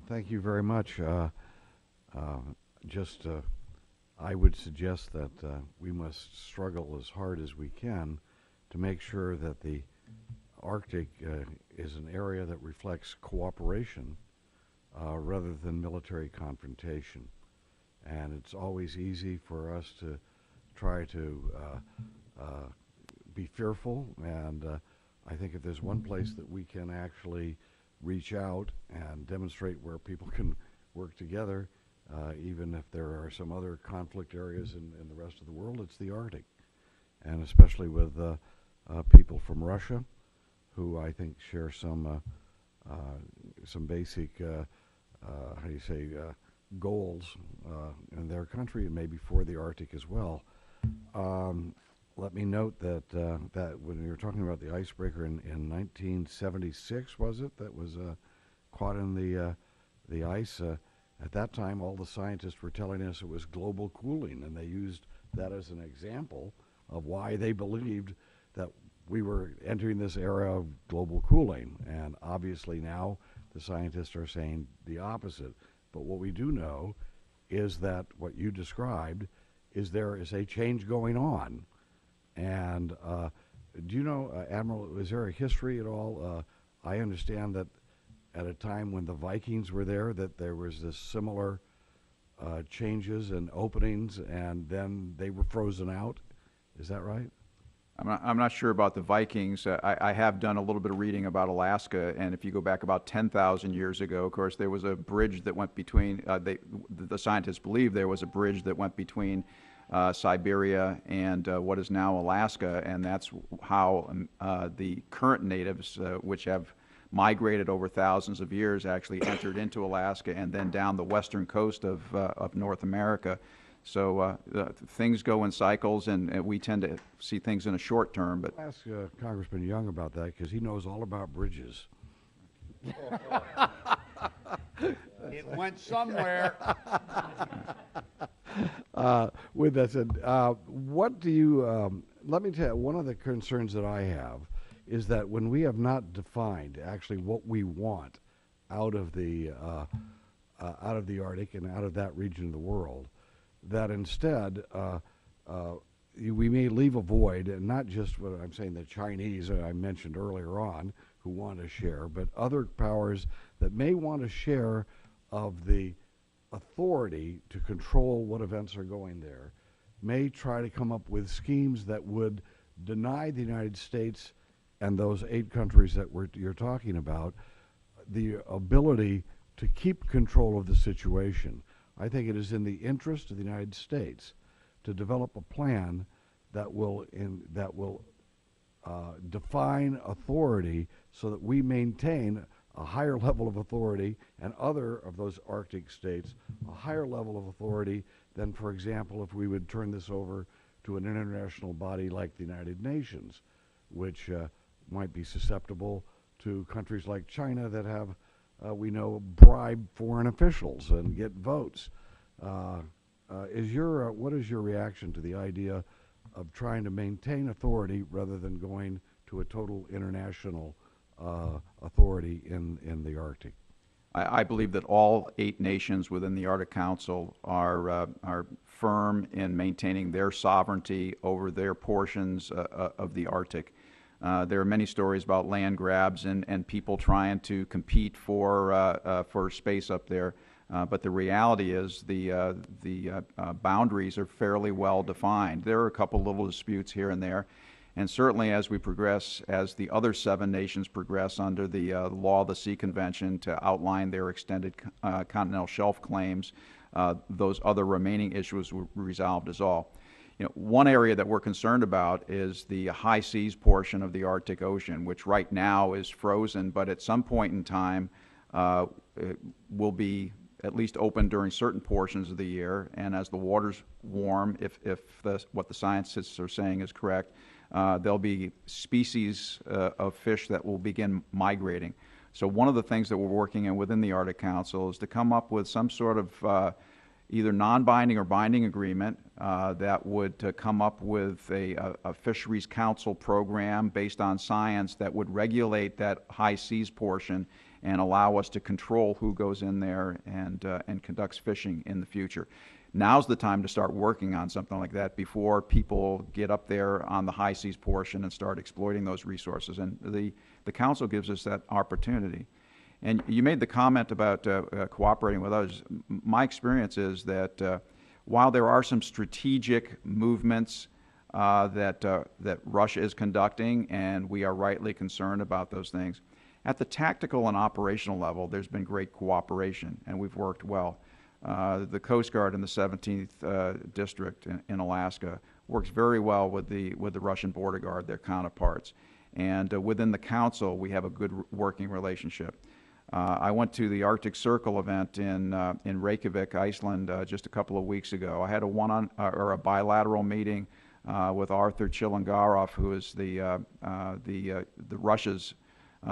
Thank you very much. Uh, just I would suggest that we must struggle as hard as we can to make sure that the Arctic is an area that reflects cooperation rather than military confrontation. And it's always easy for us to try to be fearful. And I think if there's one place that we can actually reach out and demonstrate where people can work together, even if there are some other conflict areas in the rest of the world, it's the Arctic. And especially with people from Russia, who I think share some basic, how do you say, goals in their country and maybe for the Arctic as well. Um, Let me note that when you were talking about the icebreaker in 1976, was it, that was caught in the ice? At that time, all the scientists were telling us it was global cooling, and they used that as an example of why they believed that we were entering this era of global cooling. And obviously now the scientists are saying the opposite. But what we do know is that what you described is there is a change going on. And do you know, Admiral, is there a history at all? I understand that at a time when the Vikings were there, that there was this similar changes and openings, and then they were frozen out. Is that right? I'm not sure about the Vikings. I have done a little bit of reading about Alaska, and if you go back about 10,000 years ago, of course, there was a bridge that went between, the scientists believe there was a bridge that went between Siberia and what is now Alaska, and that's how the current natives, which have migrated over thousands of years, actually entered into Alaska and then down the western coast of North America. So things go in cycles, and we tend to see things in a short term. But I'll ask Congressman Young about that because he knows all about bridges. It went somewhere. With that said, what do you, let me tell you, one of the concerns that I have is that when we have not defined actually what we want out of the Arctic and out of that region of the world, that instead we may leave a void, and not just what I'm saying, the Chinese I mentioned earlier on who want to share, but other powers that may want to share of the authority to control what events are going there, may try to come up with schemes that would deny the United States and those 8 countries that you're talking about the ability to keep control of the situation. I think it is in the interest of the United States to develop a plan that will define authority so that we maintain a higher level of authority, and other of those Arctic states a higher level of authority than, for example, if we would turn this over to an international body like the United Nations, which might be susceptible to countries like China that have, we know, bribe foreign officials and get votes. What is your reaction to the idea of trying to maintain authority rather than going to a total international authority in the Arctic? I believe that all 8 nations within the Arctic Council are firm in maintaining their sovereignty over their portions of the Arctic. There are many stories about land grabs and people trying to compete for space up there. But the reality is the boundaries are fairly well defined. There are a couple little disputes here and there. And certainly as we progress, as the other 7 nations progress under the Law of the Sea Convention to outline their extended continental shelf claims, those other remaining issues were resolved as all. One area that we're concerned about is the high seas portion of the Arctic Ocean, which right now is frozen, but at some point in time it will be at least open during certain portions of the year. And as the waters warm, if what the scientists are saying is correct, there'll be species of fish that will begin migrating. So one of the things that we're working on within the Arctic Council is to come up with some sort of either non-binding or binding agreement that would come up with a fisheries council program based on science that would regulate that high seas portion and allow us to control who goes in there and conducts fishing in the future. Now's the time to start working on something like that before people get up there on the high seas portion and start exploiting those resources. And the Council gives us that opportunity. And you made the comment about cooperating with others. My experience is that while there are some strategic movements that Russia is conducting, and we are rightly concerned about those things, at the tactical and operational level, there's been great cooperation, and we've worked well. The Coast Guard in the 17th District in Alaska works very well with the Russian Border Guard, their counterparts. And within the Council, we have a good working relationship. I went to the Arctic Circle event in Reykjavik, Iceland, just a couple of weeks ago. I had a bilateral meeting with Arthur Chilangarov, who is the Russia's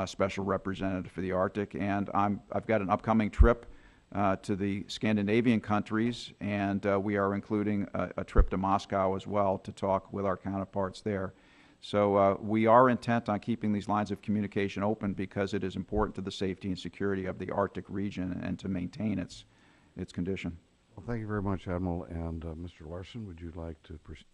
special representative for the Arctic, and I've got an upcoming trip to the Scandinavian countries, and we are including a trip to Moscow as well to talk with our counterparts there. So we are intent on keeping these lines of communication open because it is important to the safety and security of the Arctic region and to maintain its condition. Well, thank you very much, Admiral. And Mr. Larson, would you like to proceed?